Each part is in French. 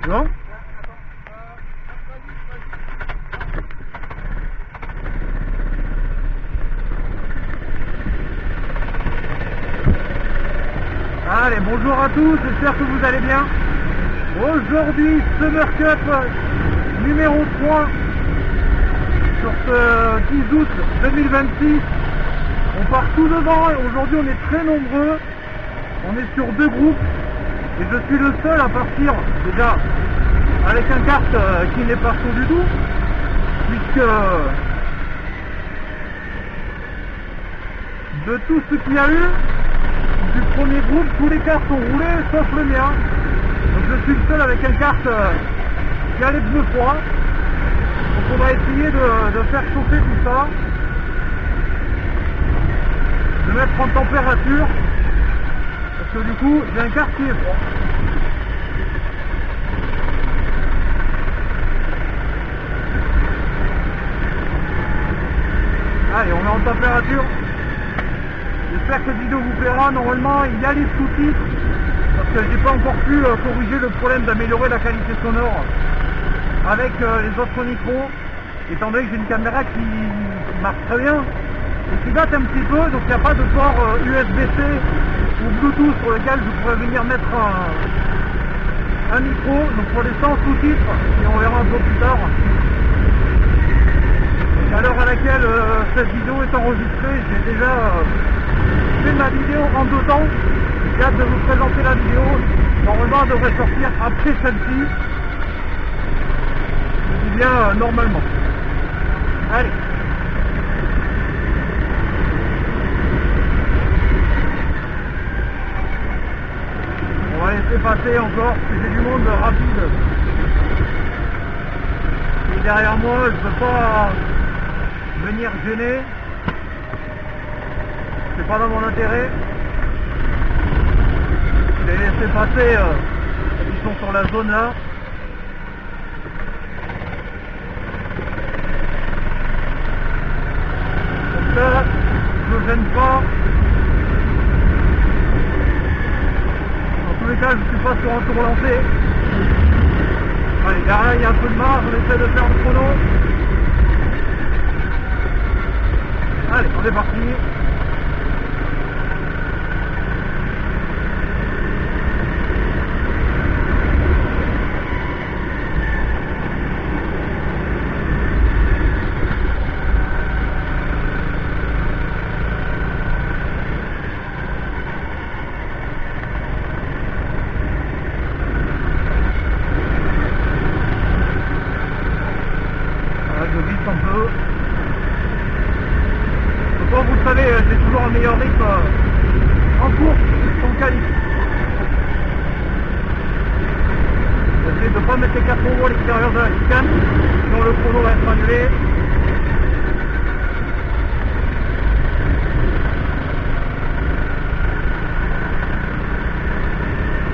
Non? Allez, bonjour à tous, j'espère que vous allez bien. Aujourd'hui, Summer Cup numéro 3 sur ce 10 août 2026. On part tout devant et aujourd'hui on est très nombreux. On est sur 2 groupes et je suis le seul à partir déjà avec un kart qui n'est pas chaud du tout, puisque de tout ce qu'il y a eu du premier groupe, tous les karts ont roulé sauf le mien. Donc je suis le seul avec un kart qui a les pneus froids. Donc on va essayer de faire chauffer tout ça, de mettre en température, parce que du coup j'ai un kart qui est froid. Allez, on est en température. J'espère que cette vidéo vous plaira. Normalement il y a les sous-titres, parce que j'ai pas encore pu corriger le problème d'améliorer la qualité sonore avec les autres micros, étant donné que j'ai une caméra qui marche très bien et qui date un petit peu, donc il n'y a pas de port USB-C ou Bluetooth sur lequel je pourrais venir mettre un micro. Donc pour les sans sous-titres, et on verra un peu plus tard. Donc à l'heure à laquelle cette vidéo est enregistrée, j'ai déjà fait ma vidéo en 2 temps. J'ai hâte de vous présenter la vidéo. Normalement elle devrait sortir après celle-ci. Je dis bien normalement. Allez. On va laisser passer encore, parce que j'ai du monde rapide. Et derrière moi, je ne peux pas venir gêner. C'est pas dans mon intérêt. Je les laisser passer, ils sont sur la zone là. Comme ça, je ne gêne pas. Dans tous les cas, je ne suis pas sur un tour lancé. Allez, derrière il y a un peu de marge, on essaie de faire le chrono. Allez, on est parti. Comme vous le savez, j'ai toujours un meilleur rythme en course qu'en qualif. J'essaie de ne pas mettre les 4 roues à l'extérieur de la chicane, sinon le chrono va être annulé.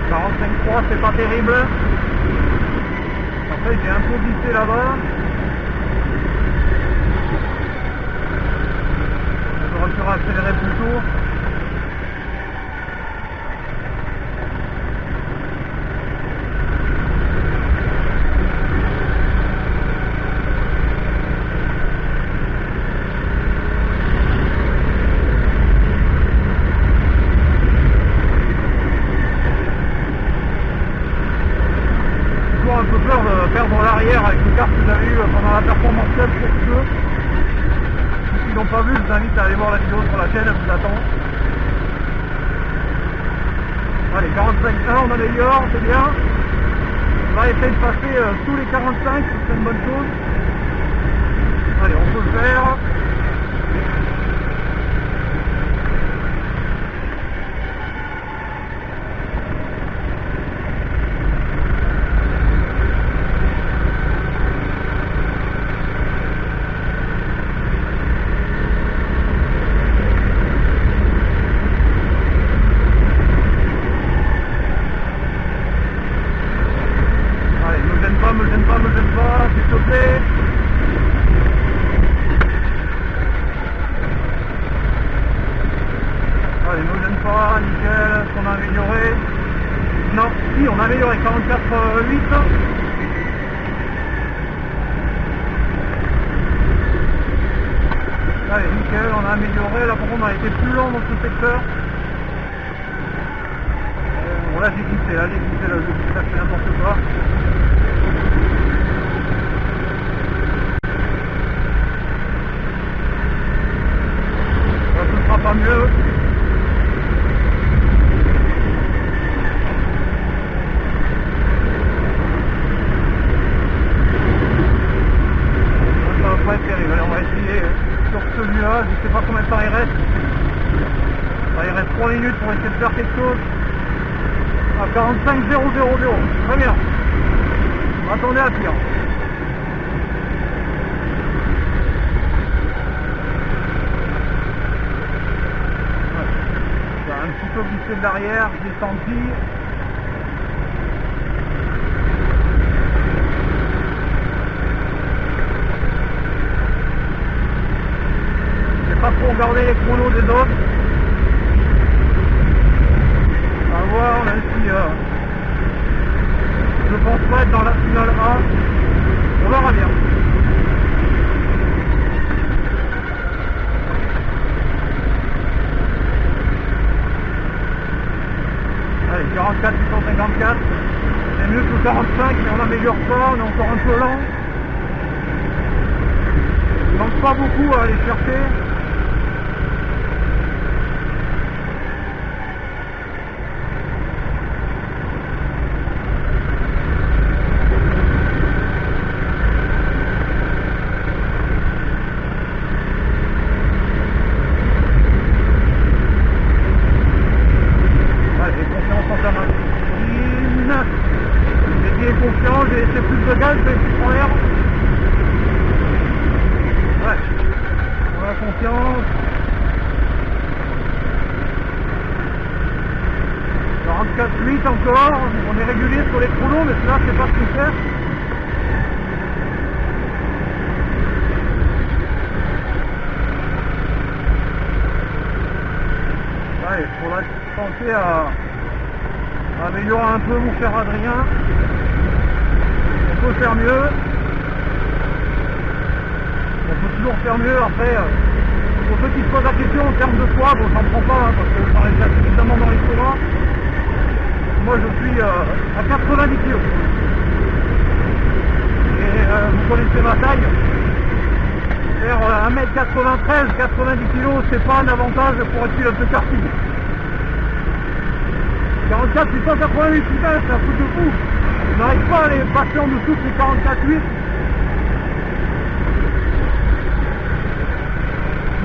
« 45.3, c'est pas terrible. Après j'ai un peu glissé là-bas. On va accélérer plus tôt. J'ai toujours un peu peur de perdre l'arrière avec le kart que j'avais eu pendant la performance club pour ceux qui n'ont pas vu, je vous invite à aller voir la vidéo sur la chaîne, elle vous attend. Allez, 45.1, on améliore, c'est bien. On va essayer de passer tous les 45, c'est une bonne chose. Allez, on peut le faire. me gêne pas, s'il te plaît. on a été plus lent dans ce secteur. Bon là j'ai glissé, là, ça fait n'importe quoi. Là, ce sera pas mieux. Ça va pas être terrible, allez, on va essayer sur celui-là, je sais pas combien de temps il reste. Enfin, il reste 3 minutes pour essayer de faire quelque chose. À 45 000, très bien. Attendez à pire. Ouais. Ça a un petit peu glissé de l'arrière, j'ai senti. J'ai pas trop regardé les chronos des autres. À voir, même si je pense pas être dans la finale 1, on verra bien. Allez, 44, 854, c'est mieux que 45, mais on n'améliore pas, on est encore un peu lent. Il manque pas beaucoup à aller chercher. J'ai laissé plus de gaz, mais je prends l'air. Ouais, on a confiance. 44,8 encore, on est régulier sur les chronos, mais là je sais pas ce que faire. Ouais, il faudra penser à améliorer un peu mon cher Adrien. On peut faire mieux. On peut toujours faire mieux. Après, pour ceux qui se posent la question en termes de poids, bon, j'en prends pas, hein, parce que ça reste déjà suffisamment dans les tours. Moi, je suis à 90 kg. Et vous connaissez ma taille. Faire 1m93, 90 kg, c'est pas un avantage pour être pilote de karting. 44, 888, putain, c'est un truc de fou. On n'arrive pas à aller passer en dessous de ces 44,8.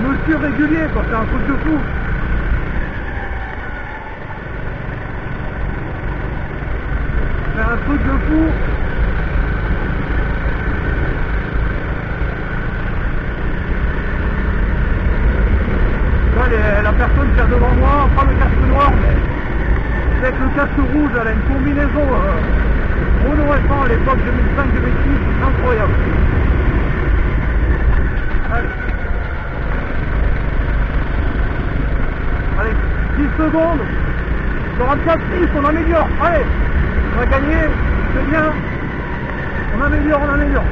Monsieur régulier, quoi, c'est un truc de fou. C'est un truc de fou. Là, la personne qui est devant moi, pas le casque noir, mais avec le casque rouge, elle a une combinaison Renault F1 à l'époque 2005-2006, incroyable. Allez. Allez, 10 secondes. 44-6, on améliore. Allez, on va gagner, c'est bien. On améliore, on améliore.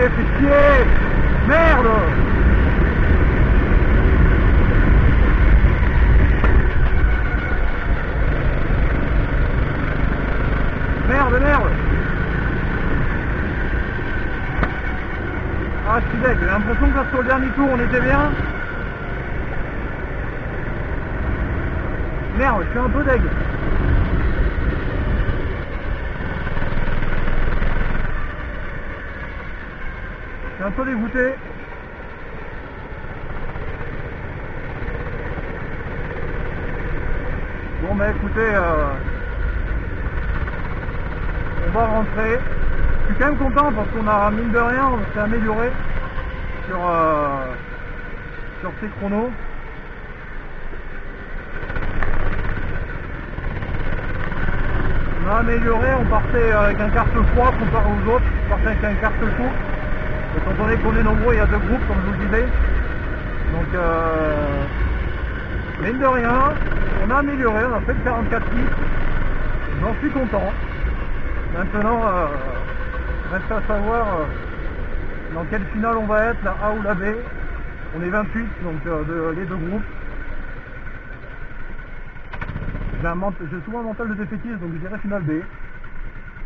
Fais chier. Merde. Merde. Ah, je suis deg, j'ai l'impression que là, sur le dernier tour, on était bien. Merde, je suis un peu deg. Je suis un peu dégoûté. Bon bah écoutez, on va rentrer. Je suis quand même content parce qu'on a, mine de rien, on s'est amélioré sur ces chronos. On a amélioré, on partait avec un carte froid comparé aux autres, on partait avec un carte chaud. Étant donné qu'on est nombreux, il y a 2 groupes comme je vous le disais. Donc mine de rien, on a amélioré, on a fait le 44 litres. J'en suis content. Maintenant, reste à savoir dans quelle finale on va être, la A ou la B. On est 28, donc les 2 groupes. J'ai souvent un mental de défaitiste, donc je dirais finale B.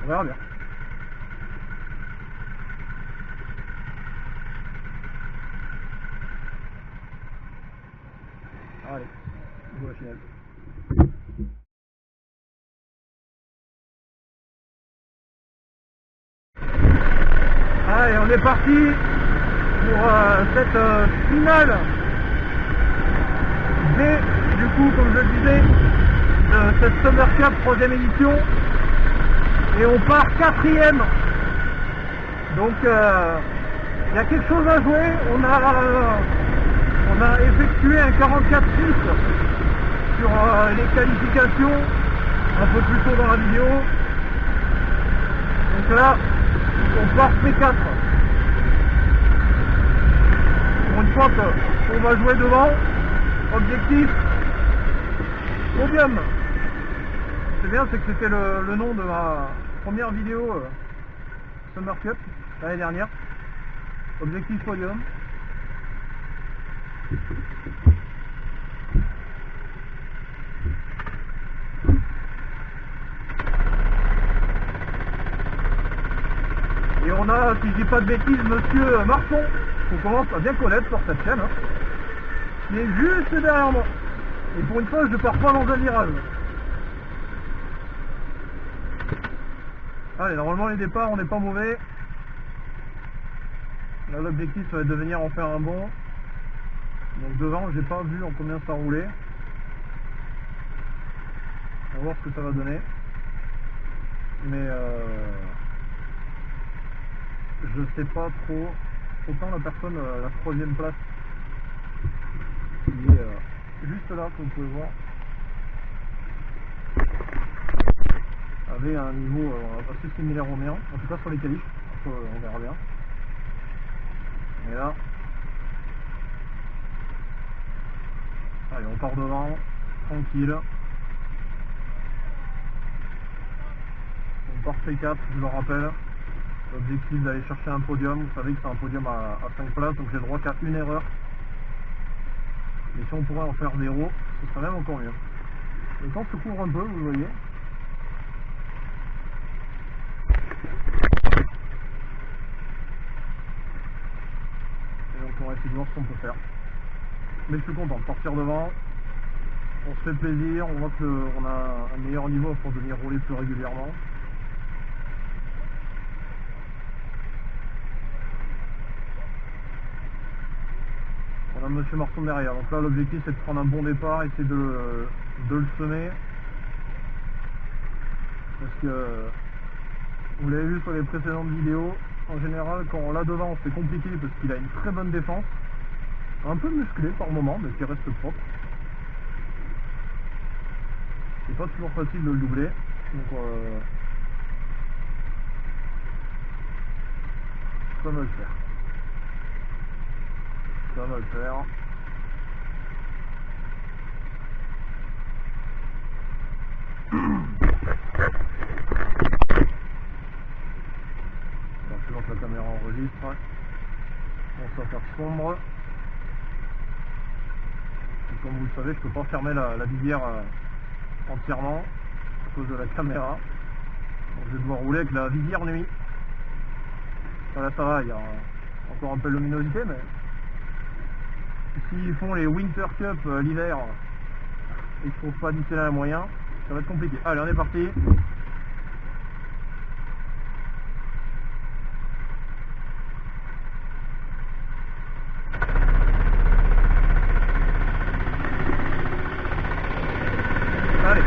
On verra bien. Allez, on voit la finale. Allez, on est parti pour cette finale B, du coup, comme je le disais, de cette Summer Cup 3e édition. Et on part 4e. Donc, il y a quelque chose à jouer. On a effectué un 44 6 sur les qualifications un peu plus tôt dans la vidéo. Donc là, on part P4. Pour une fois qu'on va jouer devant, objectif, podium. C'est bien, c'est que c'était le nom de ma première vidéo Summer Cup l'année dernière. Objectif podium. Et on a, si je dis pas de bêtises, monsieur Marson, qu'on commence à bien connaître sur cette chaîne, qui est juste derrière moi. Et pour une fois, je pars pas dans un virage. Allez, normalement les départs, on n'est pas mauvais. Là, l'objectif, ça va être de venir en faire un bon. Donc devant, j'ai pas vu en combien ça roulait. On va voir ce que ça va donner. Mais je sais pas trop. Autant la personne à la 3e place qui est juste là, comme vous pouvez voir, avait un niveau assez similaire au mien, en tout cas sur les qualifs. On verra bien. Et là, allez, on part devant, tranquille. On part P4, je le rappelle. L'objectif d'aller chercher un podium. Vous savez que c'est un podium à 5 places, donc j'ai le droit qu'à une erreur. Mais si on pourrait en faire 0, ce serait même encore mieux. Le temps se couvre un peu, vous voyez. Et donc on va essayer de voir ce qu'on peut faire. Mais je suis content de partir devant. On se fait plaisir, on voit qu'on a un meilleur niveau pour venir rouler plus régulièrement. On a monsieur Marson derrière, donc là l'objectif c'est de prendre un bon départ, essayer de le semer. Parce que vous l'avez vu sur les précédentes vidéos, en général quand on l'a devant c'est compliqué parce qu'il a une très bonne défense. Un peu musclé par moment, mais qui reste propre. C'est pas toujours facile de le doubler. Donc ça va le faire. Ça va le faire. Alors, suivant que la caméra enregistre, on va faire sombre. Et comme vous le savez, je peux pas fermer la visière entièrement à cause de la caméra. Donc je vais devoir rouler avec la visière nuit. Là ça va, il y a encore un peu de luminosité, mais s'ils font les Winter Cup l'hiver et qu'ils ne trouvent pas d'ici là un moyen, ça va être compliqué. Allez, on est parti. Allez.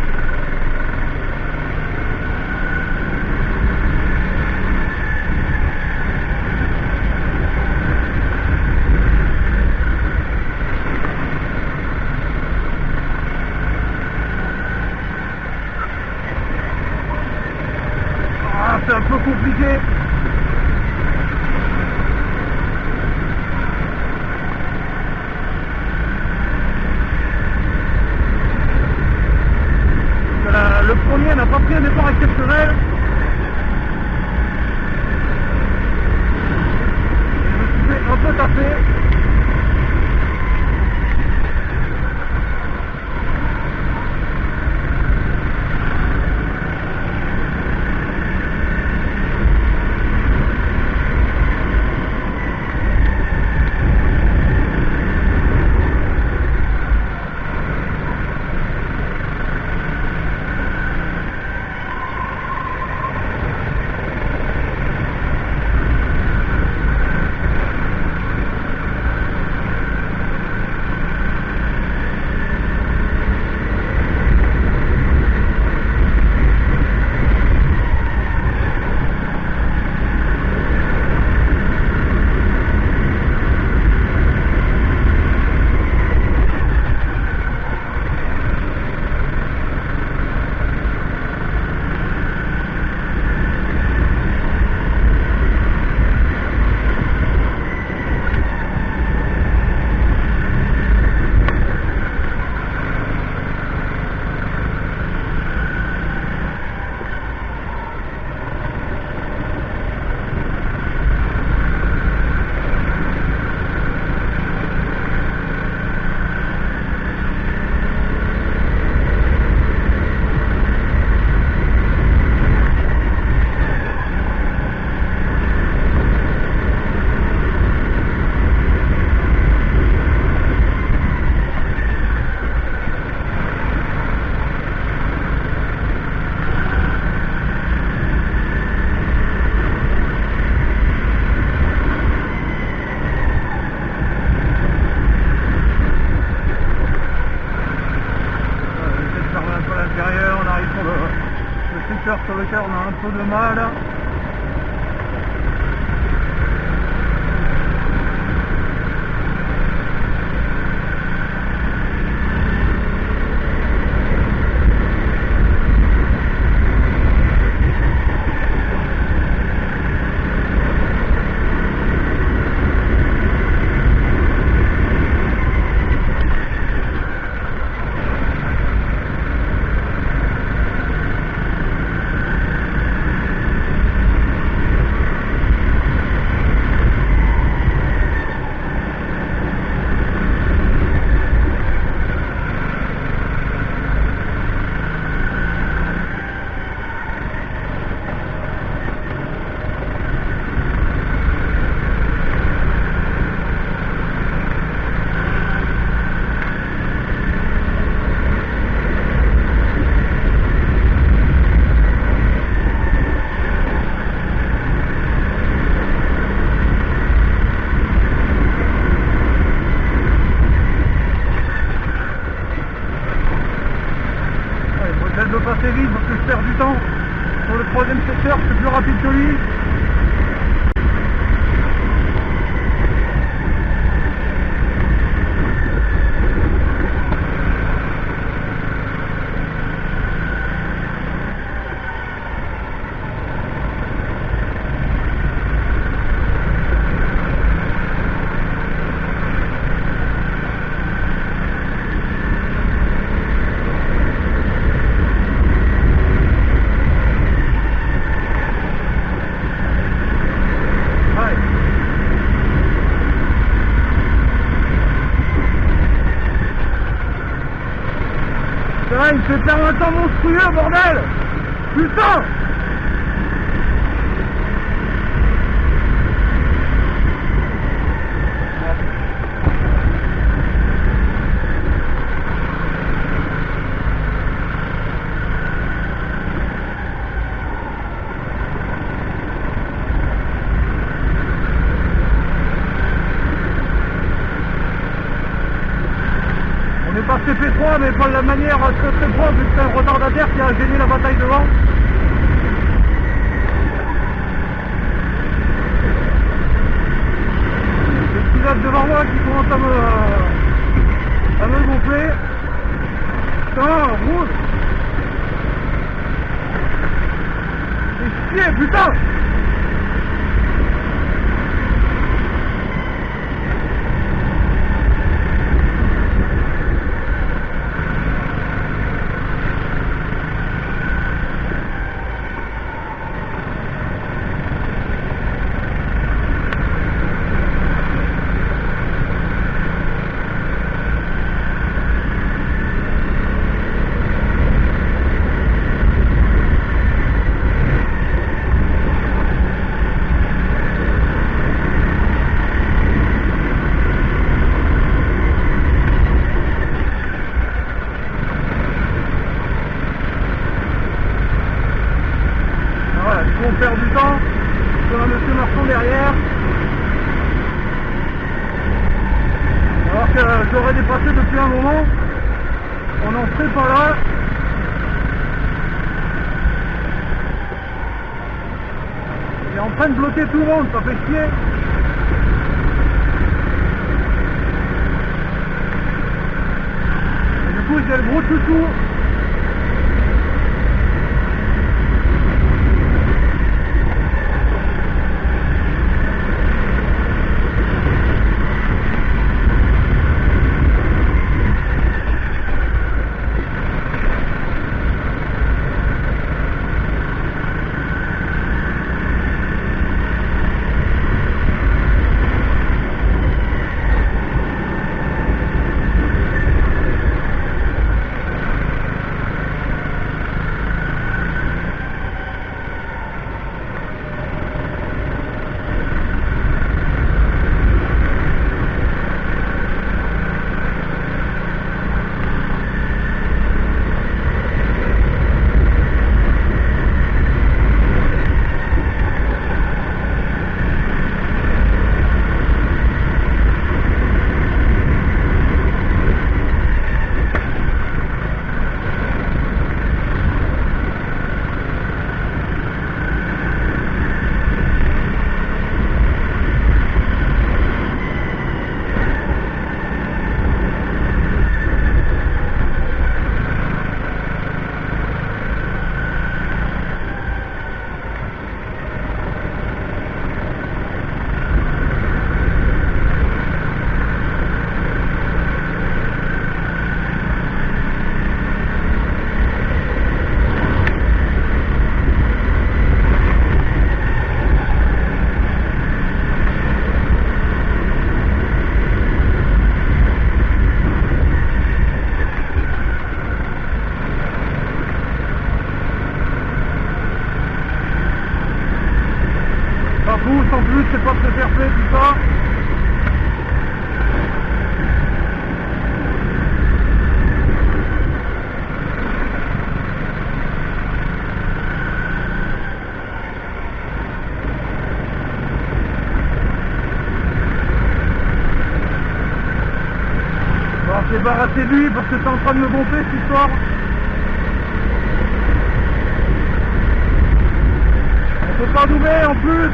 sur lequel on a un peu de mal. J'essaie de passer vite parce que je perds du temps. Sur le troisième secteur, je suis plus rapide que lui. Ah, il me fait perdre un temps monstrueux, bordel! Putain! On est passé P3 mais pas de la manière très propre vu que c'est un retardataire qui a gagné la bataille devant. Le petit lac devant moi qui commence à me gonfler. Putain, rouge. C'est chier, putain. On perd du temps, on a monsieur Marchand derrière. Alors que j'aurais dépassé depuis un moment, on n'en serait pas là. Il est en train de bloquer tout le monde, ça fait chier. Et du coup j'ai le gros toutou. c'est lui parce que c'est en train de me gonfler cette histoire. On peut pas doubler en plus.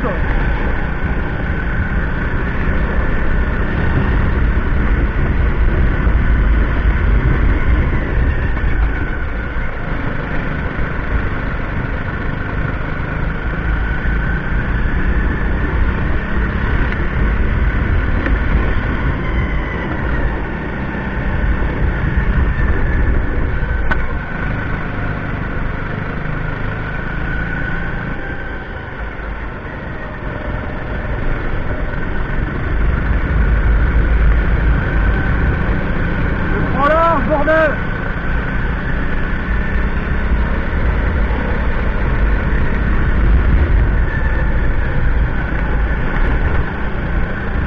Bordel!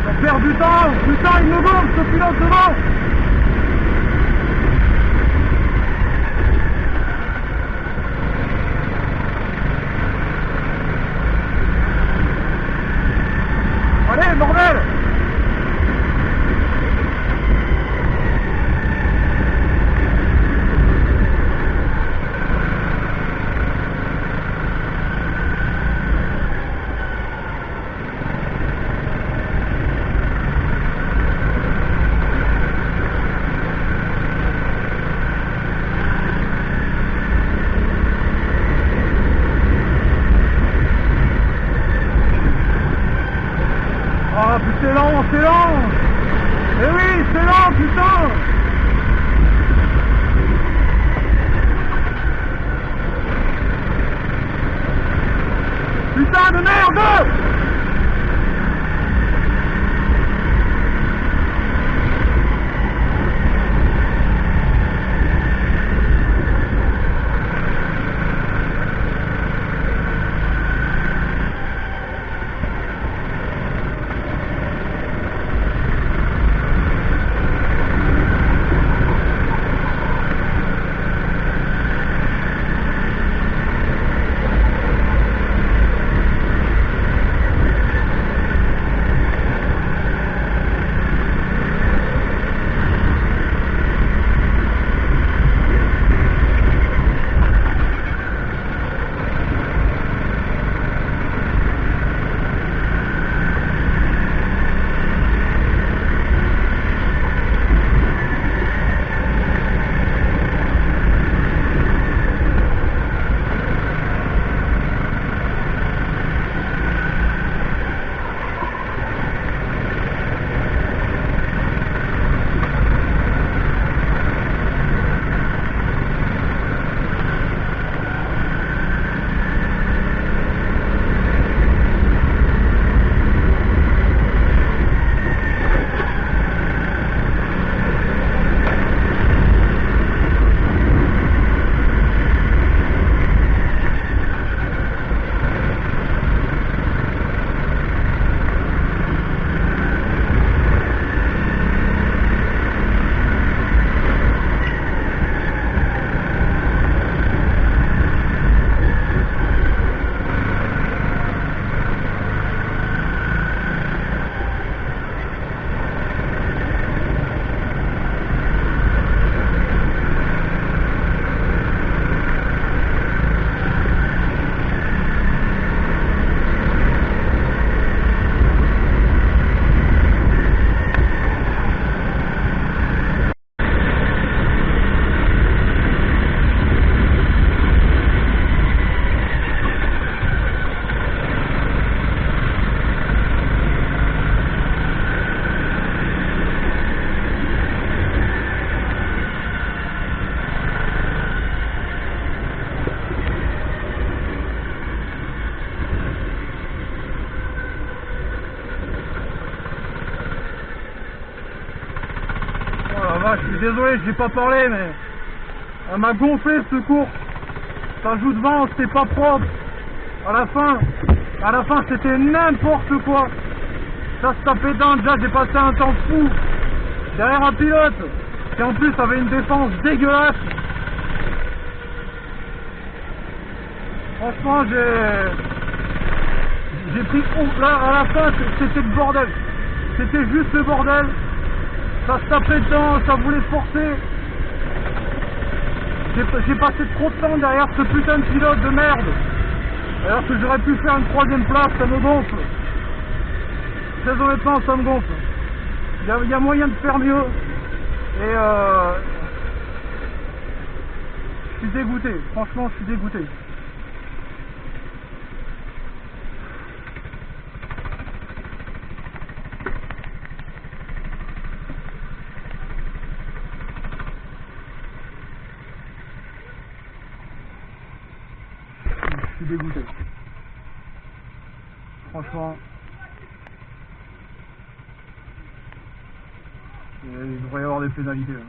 On perd du temps! Putain, il me gonfle ce pilote devant! Allez, bordel! Ah, puis c'est lent, c'est lent! Eh oui, c'est lent, putain! Putain de merde! Je suis désolé, j'ai pas parlé, mais elle m'a gonflé ce cours. Ça joue devant, c'était pas propre. À la fin, c'était n'importe quoi. Ça se tapait dedans, déjà j'ai passé un temps fou derrière un pilote qui en plus avait une défense dégueulasse. Franchement, j'ai pris honte. Là, à la fin, c'était le bordel. C'était juste le bordel. Ça se tapait dedans, ça voulait se forcer. J'ai passé trop de temps derrière ce putain de pilote de merde. Alors que j'aurais pu faire une 3e place, ça me gonfle. Très honnêtement, ça me gonfle. Il y a moyen de faire mieux. Et je suis dégoûté. Franchement, je suis dégoûté. Je suis dégoûté. Franchement. Il devrait y avoir des pénalités. Là.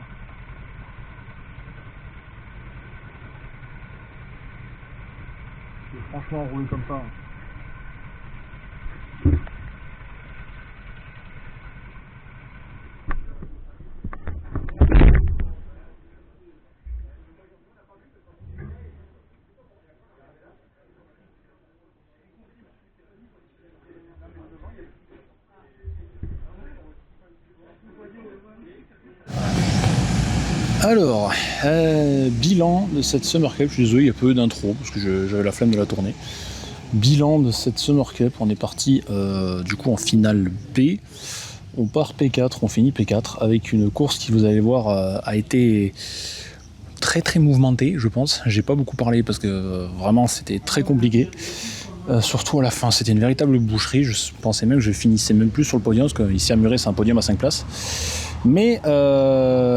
Franchement, rouler comme ça. Alors, bilan de cette Summer Cup, je suis désolé, il y a peu d'intro parce que j'avais la flemme de la tourner. Bilan de cette Summer Cup, on est parti du coup en finale B. On part P4, on finit P4 avec une course qui, vous allez voir, a été très très mouvementée, je pense. J'ai pas beaucoup parlé parce que vraiment c'était très compliqué. Surtout à la fin, c'était une véritable boucherie. Je pensais même que je finissais même plus sur le podium parce qu'ici à Muret c'est un podium à 5 places. Mais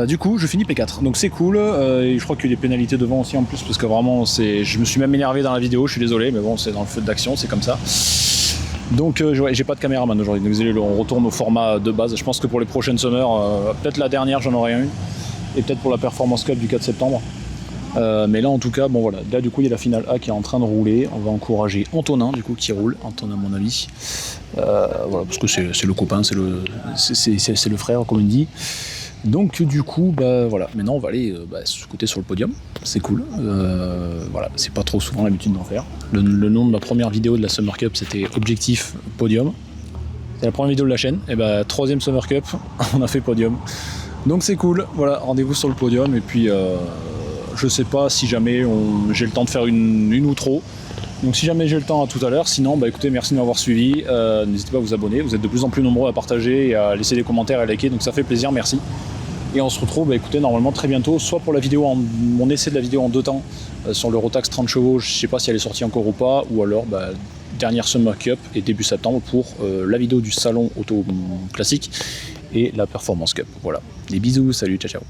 du coup je finis P4, donc c'est cool. Et je crois qu'il y a des pénalités devant aussi en plus parce que vraiment je me suis même énervé dans la vidéo, je suis désolé, mais bon c'est dans le feu d'action, c'est comme ça. Donc ouais, j'ai pas de caméraman aujourd'hui, donc désolé, on retourne au format de base. Je pense que pour les prochaines summers, peut-être la dernière j'en aurai une, et peut-être pour la Performance Cup du 4 septembre. Mais là en tout cas, bon voilà, là du coup il y a la finale A qui est en train de rouler. On va encourager Antonin du coup qui roule, Antonin mon ami. Voilà, parce que c'est le copain, c'est le frère comme on dit. Donc du coup bah voilà, maintenant on va aller se côté sur le podium, c'est cool. Voilà, c'est pas trop souvent l'habitude d'en faire. Le nom de ma première vidéo de la Summer Cup c'était Objectif Podium. C'est la première vidéo de la chaîne, et bah 3e Summer Cup, on a fait podium. Donc c'est cool, voilà, rendez-vous sur le podium et puis je sais pas si jamais j'ai le temps de faire une outro. Donc si jamais j'ai le temps, à tout à l'heure. Sinon, bah écoutez, merci de m'avoir suivi. N'hésitez pas à vous abonner. Vous êtes de plus en plus nombreux à partager et à laisser des commentaires et à liker. Donc ça fait plaisir, merci. Et on se retrouve, bah écoutez, normalement très bientôt, soit pour la vidéo, mon essai de la vidéo en 2 temps sur le Rotax 30 chevaux. Je sais pas si elle est sortie encore ou pas. Ou alors, dernière Summer Cup et début septembre pour la vidéo du salon auto classique et la Performance Cup. Voilà. Des bisous, salut, ciao ciao.